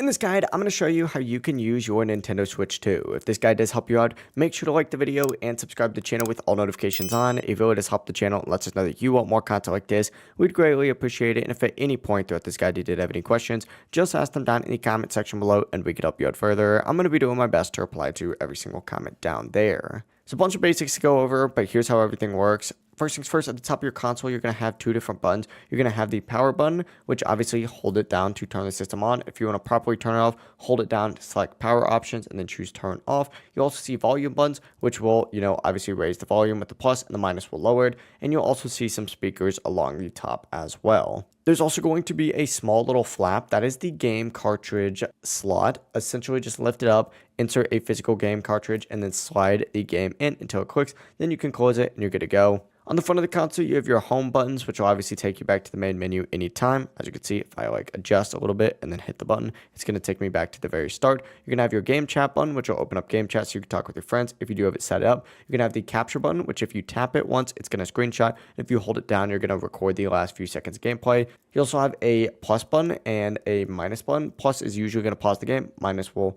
In this guide, I'm going to show you how you can use your Nintendo Switch 2. If this guide does help you out, make sure to like the video and subscribe to the channel with all notifications on. If it really does help the channel and lets us know that you want more content like this, we'd greatly appreciate it. And if at any point throughout this guide you did have any questions, just ask them down in the comment section below and we could help you out further. I'm going to be doing my best to reply to every single comment down there. So a bunch of basics to go over, but here's how everything works. First things first, at the top of your console, you're going to have two different buttons. You're going to have the power button, which obviously hold it down to turn the system on. If you want to properly turn it off, hold it down, select power options, and then choose turn off. You also see volume buttons, which will, obviously raise the volume with the plus and the minus will lower it. And you'll also see some speakers along the top as well. There's also going to be a small little flap. That is the game cartridge slot. Essentially just lift it up, insert a physical game cartridge, and then slide the game in until it clicks. Then you can close it and you're good to go. On the front of the console, you have your home buttons, which will obviously take you back to the main menu anytime. As you can see, if I adjust a little bit and then hit the button, it's going to take me back to the very start. You're going to have your game chat button, which will open up game chat so you can talk with your friends if you do have it set up. You're going to have the capture button, which if you tap it once, it's going to screenshot. And if you hold it down, you're going to record the last few seconds of gameplay. You also have a plus button and a minus button. Plus is usually going to pause the game. Minus will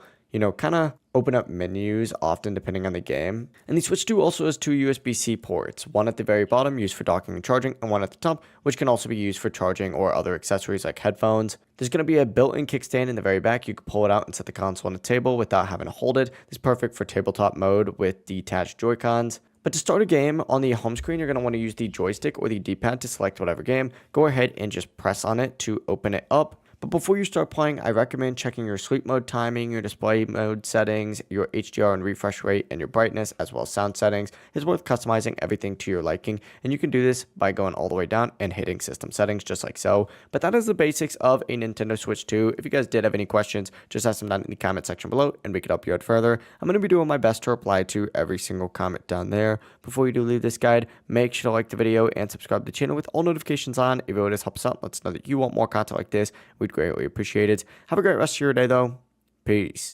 kind of open up menus often depending on the game. And the Switch 2 also has two USB-C ports, one at the very bottom used for docking and charging, and one at the top, which can also be used for charging or other accessories like headphones. There's going to be a built-in kickstand in the very back. You can pull it out and set the console on the table without having to hold it. It's perfect for tabletop mode with detached Joy-Cons. But to start a game on the home screen, you're going to want to use the joystick or the D-pad to select whatever game. Go ahead and just press on it to open it up. But before you start playing, I recommend checking your sleep mode timing, your display mode settings, your HDR and refresh rate, and your brightness, as well as sound settings. It's worth customizing everything to your liking, and you can do this by going all the way down and hitting system settings just like so. But that is the basics of a Nintendo Switch 2. If you guys did have any questions, just ask them down in the comment section below, and we can help you out further. I'm going to be doing my best to reply to every single comment down there. Before you do leave this guide, make sure to like the video and subscribe to the channel with all notifications on. If it would just help us out, let us know that you want more content like this. We'd greatly appreciate it. Have a great rest of your day, though. Peace.